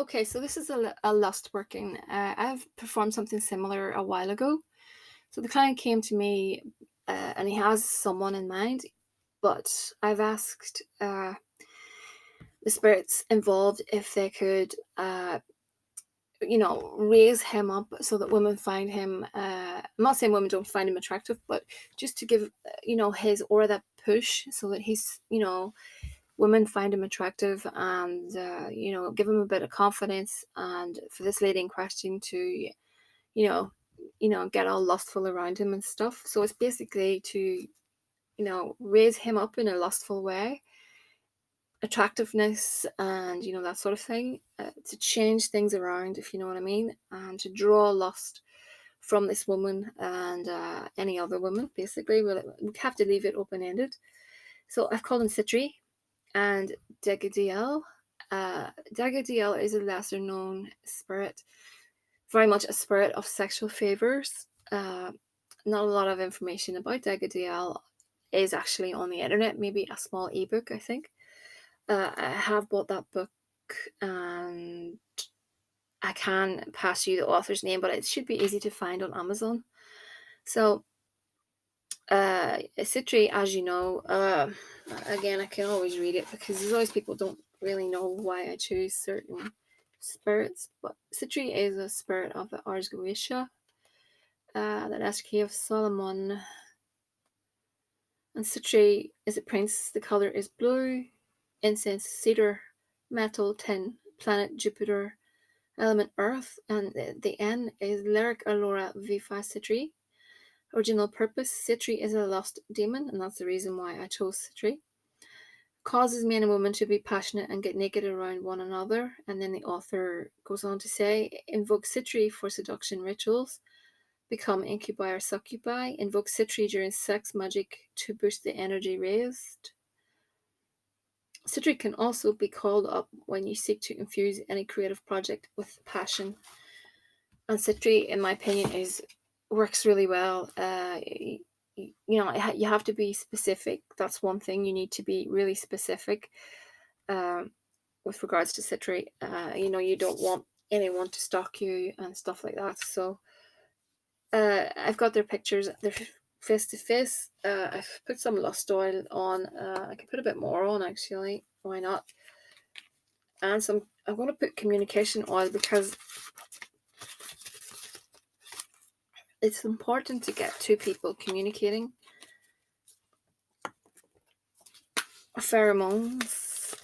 Okay, so this is a lust working. I've performed something similar a while ago. So the client came to me, and he has someone in mind, but I've asked the spirits involved if they could, raise him up so that women find him. I'm not saying women don't find him attractive, but just to give, his aura that push so that he's, women find him attractive, and give him a bit of confidence, and for this lady in question to you know get all lustful around him and stuff. So it's basically to raise him up in a lustful way, attractiveness, and that sort of thing, to change things around, if you know what I mean, and to draw lust from this woman and any other woman. Basically, we have to leave it open-ended. So I've called him Sitri and Degadiel. Degadiel is a lesser known spirit, very much a spirit of sexual favors. Not a lot of information about Degadiel is actually on the internet, maybe a small ebook, I think. I have bought that book, and I can pass you the author's name, but it should be easy to find on Amazon. So, Sitri, as you know, again, I can always read it because there's always people don't really know why I choose certain spirits. But Sitri is a spirit of the Ars Goetia, the SK of Solomon. And Sitri is a prince. The color is blue. Incense, cedar, metal, tin, planet Jupiter, element earth, and the N is Lyric Allura Viva Sitri. Original purpose, Sitri is a lost demon, and that's the reason why I chose Sitri. Causes men and women to be passionate and get naked around one another. And then the author goes on to say, invoke Sitri for seduction rituals, become incubi or succubi, invoke Sitri during sex magic to boost the energy raised. Sitri can also be called up when you seek to infuse any creative project with passion. And Sitri, in my opinion, works really well. You have to be specific. That's one thing. You need to be really specific with regards to Sitri. You don't want anyone to stalk you and stuff like that. So I've got their pictures. They're face to face. I've put some lust oil on. I can put a bit more on, actually. Why not? And I'm going to put communication oil because it's important to get two people communicating. Pheromones.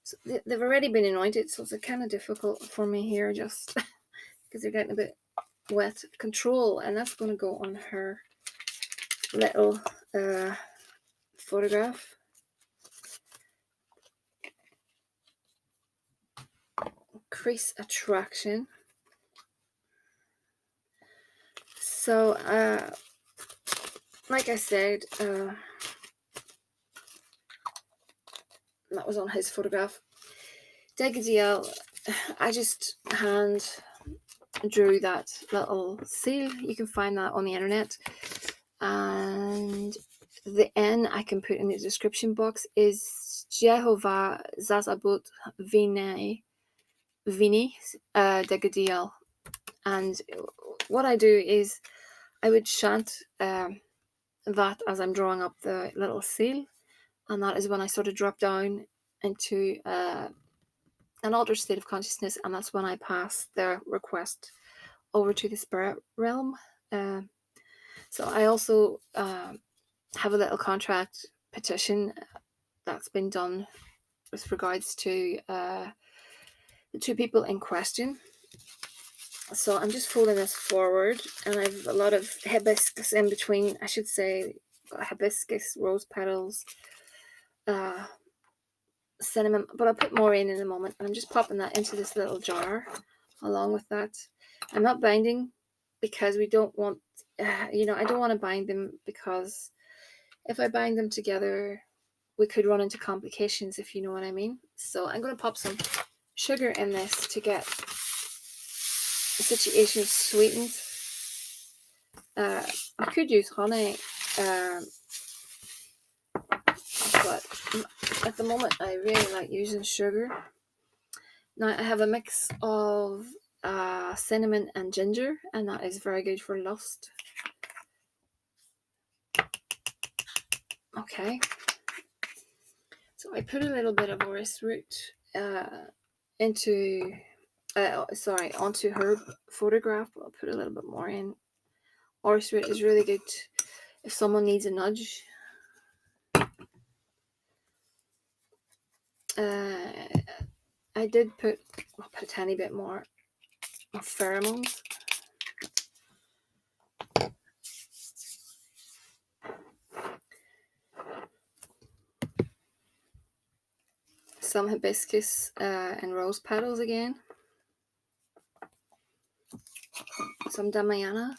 So they've already been anointed, so it's kind of difficult for me here, just because they're getting a bit wet. Control, and that's going to go on her little photograph. Increase attraction. So, like I said, that was on his photograph. Degadiel, I just hand drew that little seal. You can find that on the internet. And the N I can put in the description box is Jehovah Zazabut Vini Degadiel. And what I do is I would chant that as I'm drawing up the little seal, and that is when I sort of drop down into an altered state of consciousness, and that's when I pass the request over to the spirit realm. So I also have a little contract petition that's been done with regards to the two people in question. So I'm just folding this forward, and I have a lot of hibiscus in between. I should say hibiscus, rose petals, cinnamon, but I'll put more in a moment. And I'm just popping that into this little jar along with that. I'm not binding because we don't want, I don't want to bind them, because if I bind them together, we could run into complications, if you know what I mean. So I'm going to pop some sugar in this to get the situation sweetened. I could use honey, but At the moment, I really like using sugar. Now I have a mix of cinnamon and ginger, and that is very good for lust. Okay, so I put a little bit of orris root onto her photograph. I'll put a little bit more in. Orris root is really good if someone needs a nudge. I did I'll put a tiny bit more of pheromones. Some hibiscus and rose petals again. Some damiana.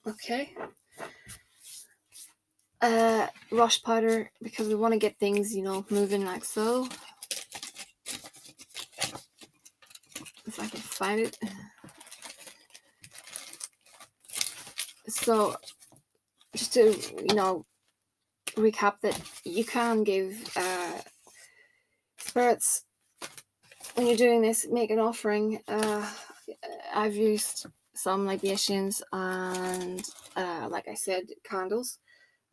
Okay. Rush powder, because we want to get things, moving like so. If I can find it. So, just to, recap that you can give spirits, when you're doing this, make an offering. I've used some libations and, like I said, candles.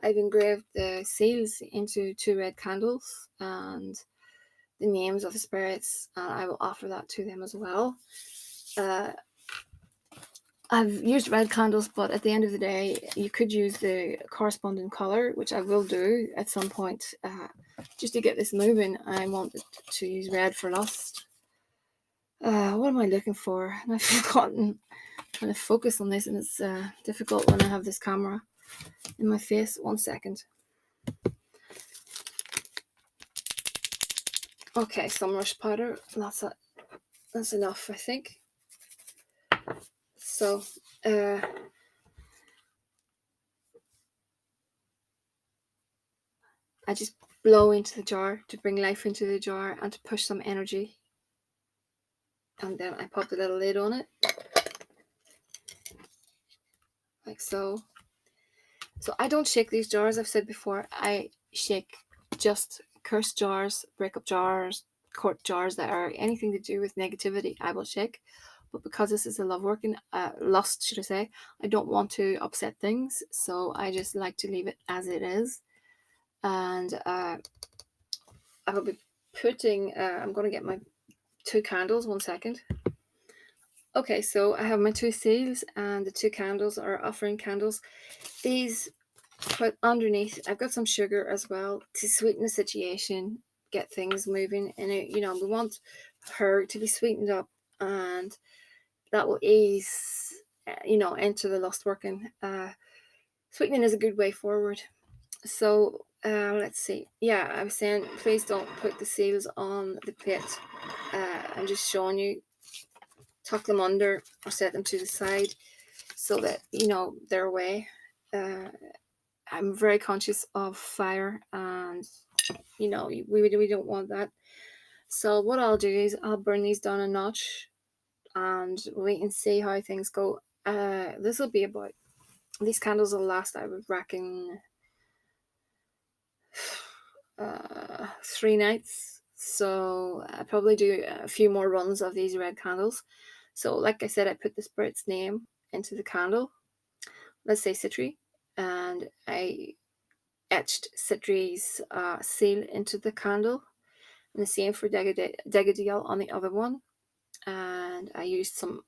I've engraved the seals into 2 red candles and the names of the spirits, and I will offer that to them as well. I've used red candles, but at the end of the day, you could use the corresponding color, which I will do at some point. Just to get this moving, I wanted to use red for lust. What am I looking for? And I've forgotten. I'm trying to focus on this, and it's difficult when I have this camera in my face. 1 second. Okay, some rush powder. That's enough, I think. So, I just blow into the jar to bring life into the jar and to push some energy. And then I pop the little lid on it. Like so. So I don't shake these jars. I've said before, I shake just cursed jars, breakup jars, court jars that are anything to do with negativity, I will shake. But because this is a lust, should I say, I don't want to upset things. So I just like to leave it as it is. And I will be putting, I'm going to get my 2 candles. 1 second. Okay, so I have my 2 seals and the 2 candles are offering candles. These put underneath, I've got some sugar as well to sweeten the situation, get things moving. And, we want her to be sweetened up, and that will ease, into the lust working. Sweetening is a good way forward. So let's see. Yeah, I was saying, please don't put the seals on the plate. I'm just showing you. Tuck them under or set them to the side so that, they're away. I'm very conscious of fire, and, we don't want that. So what I'll do is I'll burn these down a notch and wait and see how things go. This will be about, these candles will last, I would reckon, 3 nights. So I probably do a few more runs of these red candles. So like I said, I put the spirit's name into the candle. Let's say Sitri. And I etched Sitri's seal into the candle. And the same for Degadiel on the other one. And I used some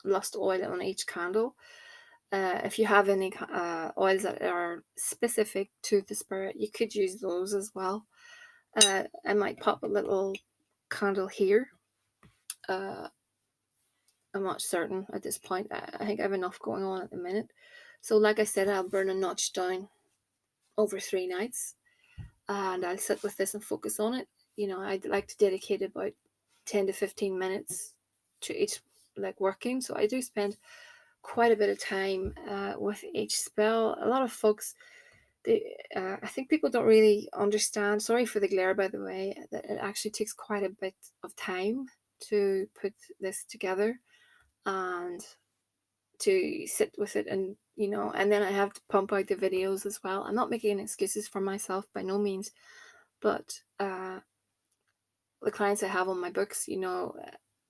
lust oil on each candle. If you have any oils that are specific to the spirit, you could use those as well. I might pop a little candle here. I'm not certain at this point. I think I have enough going on at the minute. So like I said, I'll burn a notch down over 3 nights, and I'll sit with this and focus on it. I'd like to dedicate about 10 to 15 minutes to each, working. So I do spend quite a bit of time with each spell. A lot of folks, I think people don't really understand, sorry for the glare by the way, that it actually takes quite a bit of time to put this together and to sit with it, and and then I have to pump out the videos as well. I'm not making excuses for myself by no means, but the clients I have on my books,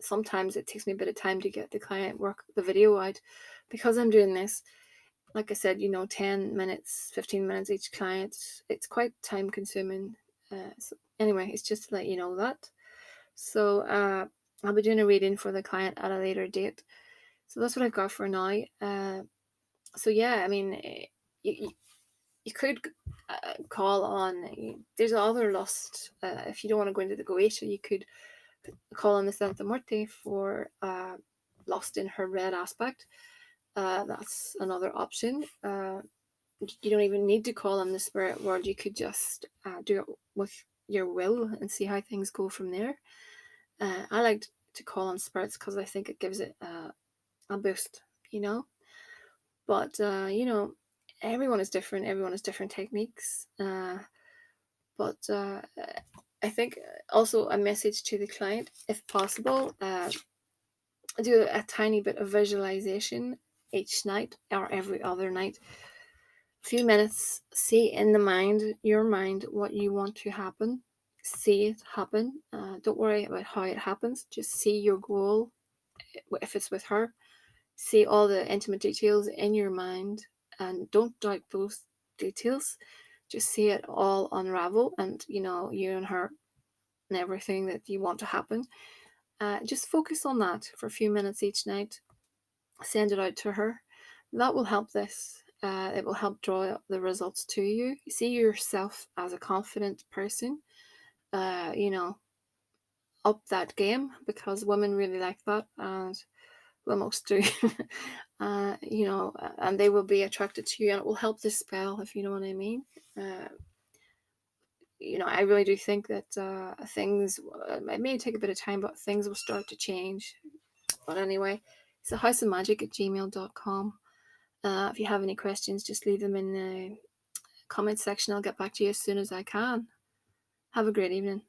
sometimes it takes me a bit of time to get the video out, because I'm doing this, like I said, 10 minutes, 15 minutes each client. It's quite time consuming. So anyway, it's just to let you know that. So I'll be doing a reading for the client at a later date. So that's what I've got for now. So yeah, I mean, you could call on, there's other lust. If you don't want to go into the Goetia, you could call on the Santa Muerte for lust in her red aspect. That's another option. You don't even need to call on the spirit world. You could just do it with your will and see how things go from there. I like to call on spirits because I think it gives it a boost, But everyone is different. Everyone has different techniques. But I think also a message to the client, if possible, do a tiny bit of visualization each night or every other night. A few minutes, see in your mind, what you want to happen. See it happen. Don't worry about how it happens. Just see your goal. If it's with her, see all the intimate details in your mind, and don't doubt those details. Just see it all unravel, and you and her and everything that you want to happen. Just focus on that for a few minutes each night. Send it out to her. That will help this. It will help draw the results to you. See yourself as a confident person. Uh, you know, Up that game, because women really like that, and well, most do. And they will be attracted to you, and it will help the spell, if you know what I mean. Uh, I really do think that things, it may take a bit of time, but things will start to change. But anyway, it's thehouseofmagick@gmail.com. If you have any questions, just leave them in the comment section. I'll get back to you as soon as I can. Have a great evening.